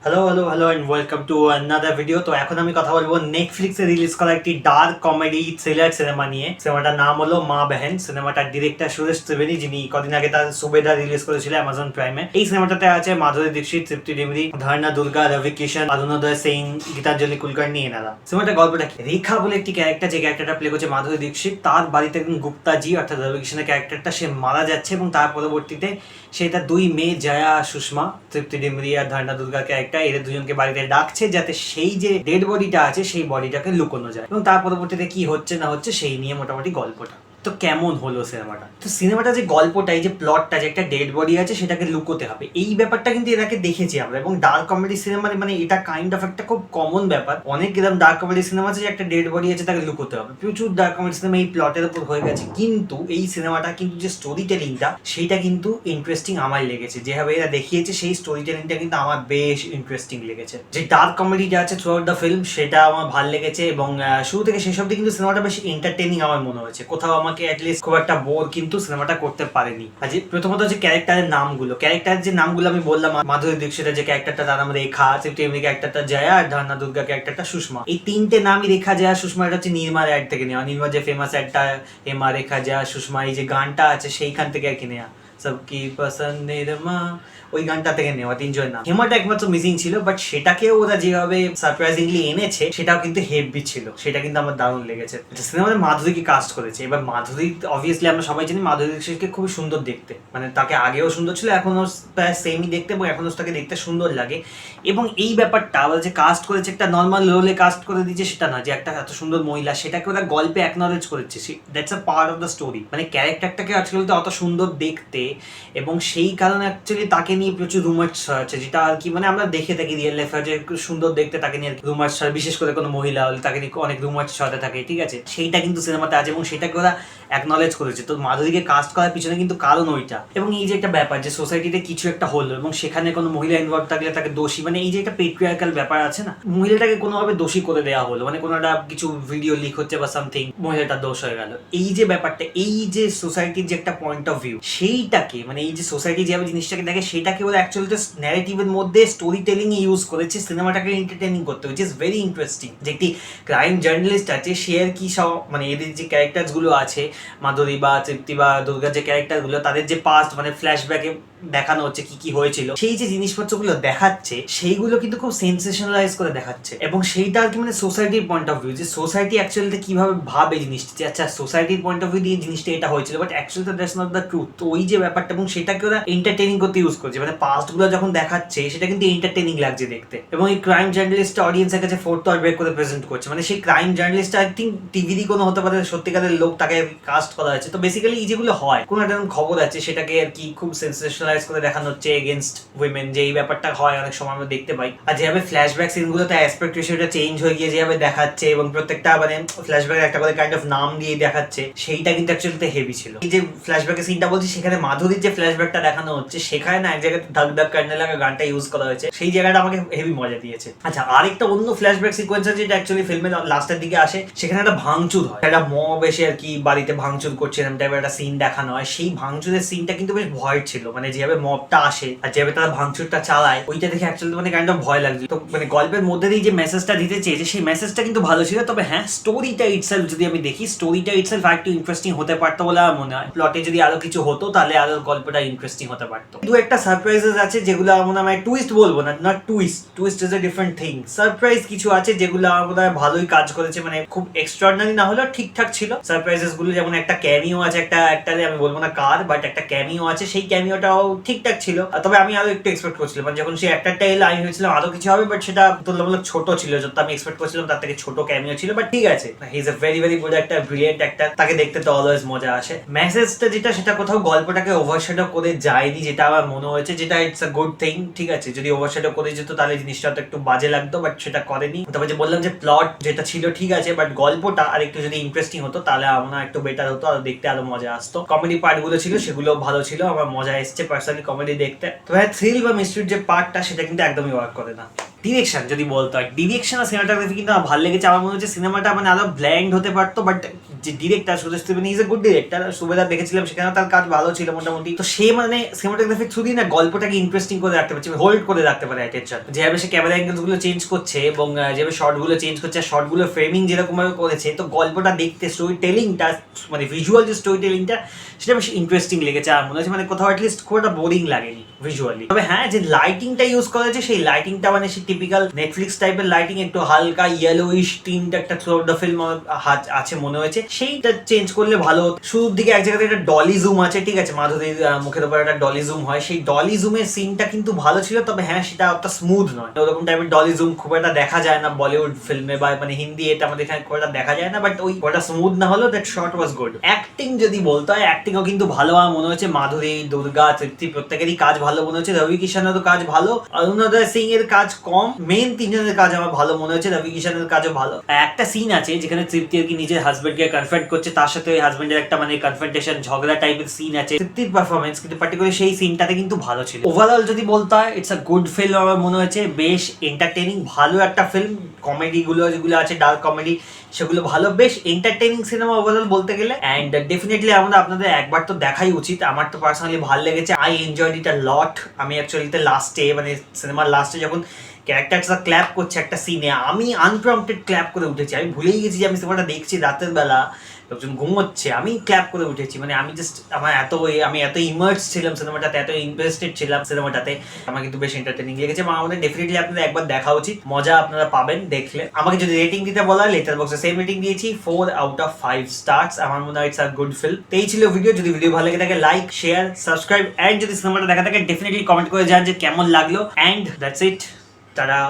Hello and welcome to another video. তো এখন আমি কথা বলবো নেটফ্লিক্সে রিলিজ করা একটি ডার্ক কমেডি থ্রিলার সিনেমা নিয়ে। সিনেমাটার নাম হলো মা বেহেন। সিনেমাটার ডিরেক্টর সুরেশ ত্রিবেদী, যিনি কদিন আগে তার সুবেদার রিলিজ করেছিল অ্যামাজন প্রাইমে। এই সিনেমাটাতে আছে মাধুরী দীক্ষিত, তৃপ্তি ডিমরি, ধারণা দুর্গা, রবি কিষণ, অরুণোদয় সিং, গীতাঞ্জলি কুলকার্নি এনারা। সিনেমাটার গল্পটা কি, রেখা বলে একটি ক্যারেক্টার, যে ক্যারেক্টারটা প্লে করছে মাধুরী দীক্ষিত, তার বাড়িতে একজন গুপ্তাজি অর্থাৎ রবি কিষণের ক্যারেক্টারটা সে মারা যাচ্ছে এবং তার পরবর্তীতে সে তার দুই মেয়ে জয়া সুষমা, তৃপ্তি ডিমরি আর ধারণা দুর্গার ক্যারেক্টার, এদের দুজনকে বাড়িতে ডাকছে যাতে সেই যে ডেড বডিটা আছে সেই বডিটাকে লুকোনো যায়, এবং তার পরবর্তীতে কি হচ্ছে না হচ্ছে সেই নিয়ে মোটামুটি গল্পটা। তো কেমন হলো সিনেমাটা? তো সিনেমাটা যে গল্পটা, এই যে প্লটটা, যে একটা ডেড বডি আছে সেটাকে লুকোতে হবে, এই ব্যাপারটা কিন্তু এটাকে দেখেছি আমরা। এবং ডার্ক কমেডি সিনেমা মানে এটা কাইন্ড অফ একটা খুব কমন ব্যাপার। অনেক এরকম ডার্ক কমেডি সিনেমা আছে যে একটা ডেড বডি আছে তাকে লুকোতে হবে, প্রচুর ডার্ক কমেডি সিনেমা এই প্লটের উপর হয়ে গেছে। কিন্তু এই সিনেমাটা কিন্তু যে স্টোরি টেলিংটা সেইটা কিন্তু ইন্টারেস্টিং আমার লেগেছে। যেভাবে এরা দেখিয়েছে সেই স্টোরি টেলিংটা কিন্তু আমার বেশ ইন্টারেস্টিং লেগেছে। যে ডার্ক কমেডিটা আছে থ্রু আউট দ্য ফিল্ম সেটা আমার ভালো লেগেছে, এবং শুরু থেকে শেষ অব্দি কিন্তু সিনেমাটা বেশ এন্টারটেইনিং আমার মনে হয়েছে। কোথাও আমাকে অ্যাটলিস্ট খুব একটা বোর কিন্তু সিনেমাটা করতে পারেনি। আর যে প্রথমত যে ক্যারেক্টারের নামগুলো, ক্যারেক্টারের যে নামগুলো আমি বললাম, মাধুরী দীক্ষিতের যে ক্যারেক্টারটা তার নাম রেখা, তৃপ্তি ক্যারেক্টারটা জয়া, আর ধারণা দুর্গা ক্যারেক্টারটা সুষমা। এই তিনটে নামই রেখা জয়া সুষমা, এটা হচ্ছে নির্মার অ্যাড থেকে নেওয়া। নির্মার যে ফেমাস অ্যাডটা এমা রেখা জয়া সুষমা, এই যে গানটা আছে সেইখান থেকে আর কি নেওয়া, সবকি পছন্দ নির্মা, ওই গানটা থেকে নেওয়া তিনজন নাম। হেমাটা একমাত্র মিসিং ছিল, বাট সেটাকে ওরা যেভাবে সারপ্রাইজিংলি এনেছে সেটাও কিন্তু হেভি ছিল, সেটা কিন্তু আমার দারুণ লেগেছে। সিনেমাতে মাধুরীকে কাস্ট করেছে। এবার মাধুরী অবভিয়াসলি আমরা সবাই জানি মাধুরী দীক্ষিতকে খুবই সুন্দর দেখতে, মানে তাকে আগেও সুন্দর ছিল, এখনো প্রায় সেমই দেখতে, এবং এখনো তাকে দেখতে সুন্দর লাগে। এবং এই ব্যাপারটা ওরা যে কাস্ট করেছে, একটা নর্মাল রোলে কাস্ট করে দিয়েছে সেটা না, যে একটা এত সুন্দর মহিলা সেটাকে ওরা গল্পে অ্যাকনলেজ করেছে, that's a part of the story. মানে ক্যারেক্টারটাকে আজকাল তো অত সুন্দর দেখতে, এবং সেই কারণে অ্যাকচুয়ালি তাকে নিয়ে প্রচুর রুমার্স আছে, যেটা আর কি মানে আমরা দেখে থাকি রিয়েল লাইফে, যে সুন্দর দেখতে তাকে নিয়ে রুমার্স হয়, বিশেষ করে কোনো মহিলা হলে তাকে নিয়ে অনেক রুমার্স ছড়াতে থাকে, ঠিক আছে। সেইটা কিন্তু সিনেমাতে আছে এবং সেটাকে ওরা অ্যাকনলেজ করেছে। তো মাধুরীকে কাস্ট করার পিছনে কিন্তু কারণ ওইটা। এবং এই যে একটা ব্যাপার যে সোসাইটিতে কিছু একটা হলো এবং সেখানে কোনো মহিলা ইনভলভ থাকলে তাকে দোষী, মানে এই যে একটা পেট্রিয়ার্কাল ব্যাপার আছে না, মহিলাটাকে কোনোভাবে দোষী করে দেওয়া হলো, মানে কোনো একটা কিছু ভিডিও লিক হচ্ছে বা সামথিং, মহিলাটার দোষ হয়ে গেল। এই যে ব্যাপারটা, এই যে সোসাইটির যে একটা পয়েন্ট অফ ভিউ, সেইটাকে মানে এই যে সোসাইটি যেভাবে জিনিসটাকে দেখে সেটাকে ওরা অ্যাকচুয়ালি ন্যারেটিভের মধ্যে স্টোরি টেলিং এ ইউজ করেছে সিনেমাটাকে এন্টারটেইনিং করতে, হুইচ ইজ ভেরি ইন্টারেস্টিং। যে একটি ক্রাইম জার্নালিস্ট আছে, সে আর কি সব মানে এদের যে ক্যারেক্টার গুলো আছে, মাধুরী বা তৃপ্তি বা দুর্গা, যে ক্যারেক্টার গুলো তাদের যে পাস্ট মানে ফ্ল্যাশব্যাকে দেখানো হচ্ছে কি কি হয়েছিল, সেই যে জিনিসপত্রগুলো দেখাচ্ছে সেইগুলো কিন্তু খুব সেন্সেশনালাইজ করে দেখাচ্ছে। এবং সেইটা আর কি মানে সোসাইটির পয়েন্ট অফ ভিউ, যে সোসাইটি অ্যাকচুয়ালি কিভাবে ভাবে জিনিসটা, যে আচ্ছা সোসাইটির পয়েন্ট অফ ভিউ দিয়ে জিনিসটা এটা হয়েছিল, but actually that's not the truth. তো ওই যে ব্যাপারটা, এবং সেটাকে ওরা এন্টারটেইনিং করতে ইউজ করছে, মানে পাস্ট গুলো যখন দেখাচ্ছে সেটা কিন্তু এন্টারটেইনিং লাগছে দেখতে। এবং এই ক্রাইম জার্নালিস্ট অডিয়েন্সের কাছে ফোর্থ ওয়াল ব্রেক করে প্রেজেন্ট করছে, মানে সেই ক্রাইম জার্নালিস্ট আই থিঙ্ক টিভিরই কোনো হতে পারে, সত্যিকারের লোক তাকে কাস্ট করা হয়েছে। তো বেসিক্যালি এই যেগুলো হয়, কোনো একটা খবর আছে সেটাকে আর কি খুব সেন্সেশনালাইজ করে দেখানো হচ্ছে এগেনস্ট উইমেন, যে এই ব্যাপারটা হয় অনেক সময় আমরা দেখতে পাই। আর যেভাবে ফ্ল্যাশব্যাক সিনগুলোতে অ্যাসপেক্ট রেশিওটা চেঞ্জ হয়ে গিয়ে যেভাবে দেখাচ্ছে, এবং প্রত্যেকটা মানে ফ্ল্যাশব্যাক একটা করে কাইন্ড অফ নাম দিয়ে দেখাচ্ছে, সেইটা কিন্তু অ্যাকচুয়ালি হেভি ছিল। এই যে ফ্ল্যাশব্যাকের সিনটা বলছি, সেখানে মাধুরীর যে ফ্ল্যাশব্যাকটা দেখানো হচ্ছে সেখানে না এক জায়গায় ধাক ধাক কান্না লাগা গানটা ইউজ করা হয়েছে, সেই জায়গাটা আমাকে হেভি মজা দিয়েছে। আচ্ছা, আরেকটা অন্য ফ্ল্যাশব্যাক সিকোয়েন্স আছে যেটা অ্যাকচুয়ালি ফিল্মের লাস্টের দিকে আসে, সেখানে একটা ভাঙচুর হয়, একটা মব এসে আর কি বাড়িতে ভাঙচুর করছে, এরকম টাইপের একটা সিন দেখানো হয়। সেই ভাঙচুরের সিনটা কিন্তু বেশ ভয় ছিল, মানে যেভাবে মবটা আসে আর যেভাবে তারা ভাঙচুরটা চালায়, ওইটা দেখে অ্যাকচুয়ালি মানে কাইন্ড অফ ভয় লাগছে। তো মানে গল্পের মধ্যে দিয়ে যে মেসেজটা দিতে চেয়েছে সেই মেসেজটা কিন্তু ভালো ছিল। তবে হ্যাঁ, স্টোরিটা ইটসেলফ যদি আমি দেখি, স্টোরিটা ইটসেলফ একটু ইন্টারেস্টিং হতে পারতো বলে আমার মনে হয়। প্লটে যদি আরো কিছু হতো তাহলে আরো গল্পটা ইন্টারেস্টিং হতে পারতো। দু একটা সারপ্রাইজেস আছে যেগুলো আমার মনে হয়, টুইস্ট বলবো না, not twist, twist is a different thing. Surprise কিছু আছে যেগুলো আমার মনে হয় ভালোই কাজ করেছে, মানে খুব এক্সট্রাঅর্ডিনারি না হলেও ঠিকঠাক ছিল সারপ্রাইজেস গুলো। যেমন একটা ক্যামিও আছে, একটাতে আমি বলবো না কার, বাট একটা ক্যামিও আছে, সেই ক্যামিওটাও ঠিকঠাক ছিল। তবে আমি আরো একটু এক্সপেক্ট করছিলাম, মানে যখন সে একটা এলো আমি ভেবেছিলাম আরো কিছু হবে, বাট সেটা তুলনামূলক ছোট ছিল, যত আমি এক্সপেক্ট করছিলাম তার থেকে ছোট ক্যামিও ছিল। বাট ঠিক আছে, he is a very very good একটা ব্রিলিয়েন্ট একটা, তাকে দেখতে তো অলওয়েজ মজা আসে। মেসেজটা যেটা, সেটা কোথাও গল্পটাকে ওভারশ্যাডো করে যায়নি, যেটা আমার মনে হয়েছে, যেটা ইটস আ গুড থিং। ঠিক আছে, যদি ওভারশ্যাডো করে যেত তাহলে জিনিসটা তো একটু বাজে লাগতো, বাট সেটা করেনি। তবে যে বললাম যে প্লট যেটা ছিল ঠিক আছে, বাট গল্পটা আর একটু যদি ইন্টারেস্টিং হতো তাহলে আমার একটু বেটার হতো, আর দেখতে আরো মজা আসতো। কমেডি পার্ট গুলো ছিল সেগুলো ভালো ছিল, আমার মজা এসছে পার্সোনালি কমেডি দেখতে। তো হ্যাঁ, থ্রিল বা মিস্ট্রির যে পার্টটা সেটা কিন্তু একদমই ওয়ার্ক করে না। ডিরেকশন যদি বলতো হয়, ডিরেকশন আর সিনেমাটোগ্রাফি কিন্তু আমার ভালো লেগেছে। আমার মনে হচ্ছে সিনেমাটা মানে আরো ব্ল্যান্ড হতে পারতো, বাট যে director Suresh Trivedi is a good director. Subedar দেখেছিলাম, সেখানে তার কাজ ভালো ছিল মোটামুটি। তো সে মানে সিনেমাটোগ্রাফির থ্রু দিয়ে না গল্পটাকে ইন্টারেস্টিং করে রাখতে পারছে, হোল্ড করে রাখতে পারে অ্যাটেনশন। যেভাবে সে ক্যামেরা অ্যাঙ্গেলস গুলো চেঞ্জ করছে এবং যেভাবে শর্ট গুলো চেঞ্জ করছে, শর্ট গুলো ফ্রেমিং যেরকম ভাবে করেছে, তো গল্পটা দেখতে, স্টোরি টেলিংটা মানে ভিজুয়াল যে স্টোরি টেলিংটা, সেটা বেশ ইন্টারেস্টিং লেগেছে। আর মনে হচ্ছে মানে কোথাও অ্যাটলিস্ট খুব একটা বোরিং লাগেনি ভিজুয়ালি। তবে হ্যাঁ, যে লাইটিংটা ইউজ করা হয়েছে, সেই লাইটিংটা মানে সেই টিপিক্যাল নেটফ্লিক্স টাইপের লাইটিং, একটু হালকা ইয়েলোইশ টিনটা একটা থ্রু আউট দ্য ফিল্ম আছে মনে হয়েছে। সেইটা চেঞ্জ করলে ভালো হতো। শুরুর দিকে এক জায়গাতে একটা ডলি জুম আছে, ঠিক আছে, মাধুরীর মুখের উপর একটা ডলি জুম হয়, সেই ডলি জুমের সিনটা কিন্তু ভালো ছিল। তবে হ্যাঁ, সেটা অতটা স্মুথ নয়। ওরকম টাইপের ডলি জুম খুব একটা দেখা যায় না বলিউড ফিল্মে বা মানে হিন্দি এটা আমাদের এখানে খুব একটা দেখা যায় না। বাট ওই ওটা স্মুথ না হলেও that shot was good. Acting যদি বলতে হয়, অ্যাক্টিংও কিন্তু ভালো আমার মনে হচ্ছে। মাধুরী, দুর্গা, তৃপ্তি প্রত্যেকেরই কাজ ভালো মনে হচ্ছে। রবি কিষানেরও কাজ ভালো, অরুণোদয় সিং এর কাজ কম। মেন তিনজনের কাজ আমার ভালো মনে হচ্ছে। রবি কিষানের কাজও ভালো। একটা সিন আছে যেখানে তৃপ্তি আর কি নিজের হাজবেন্ডকে কনফ্রন্ট করছে, তার সাথে ওই হাজবেন্ডের একটা মানে কনফ্রন্টেশন ঝগড়া টাইপের সিন আছে। তৃপ্তির পারফরমেন্স কিন্তু পার্টিকুলার সেই সিনটাতে কিন্তু ভালো ছিল। ওভারঅল যদি বলতে হয়, ইটস আ গুড ফিল্ম আমার মনে হয়েছে। বেশ এন্টারটেইনিং, ভালো একটা ফিল্ম। কমেডি গুলো যেগুলো আছে, ডার্ক কমেডি, সেগুলো ভালো, বেশ এন্টারটেইনিং সিনেমা ওভারঅল বলতে গেলে। অ্যান্ড ডেফিনেটলি আমরা আপনাদের একবার তো দেখাই উচিত। আমার তো পার্সোনালি ভালো লেগেছে। আই এনজয়েড ইট আ লট। আমি অ্যাকচুয়ালি লাস্টে মানে সিনেমার লাস্টে যখন ক্যারেক্টারটা ক্ল্যাপ করছে একটা সিনে, আমি আনপ্রম্পটেড ক্ল্যাপ করে উঠেছি। আমি ভুলেই গেছি যে আমি সিনেমাটা দেখছি রাতের বেলা, লোকজন ঘুমোচ্ছে, আমি ক্ল্যাপ করে উঠেছি। মানে আমি জাস্ট আমি এত ইমার্স ছিলাম সিনেমাটাতে, এত ইন্টারেস্টেড ছিলাম সিনেমাটাতে। আমার কিন্তু বেশ এন্টারটেইনিং লেগেছে। আমাদের ডেফিনেটলি আপনাদের একবার দেখা উচিত, মজা আপনারা পাবেন দেখলে। আমাকে যদি রেটিং দিতে বলা, লেটার বক্সে সেম রেটিং দিয়েছি, 4 আউট অফ 5 স্টার্স। আমার মনে হয় ইটস আ গুড ফিল্ম। এই ছিল ভিডিও। যদি ভিডিও ভালো লেগে থাকে, লাইক, শেয়ার, সাবস্ক্রাইব, এন্ড যদি সিনেমাটা দেখা থাকে ডেফিনেটলি কমেন্ট করে জানান যে কেমন লাগলো। And that's it, tata.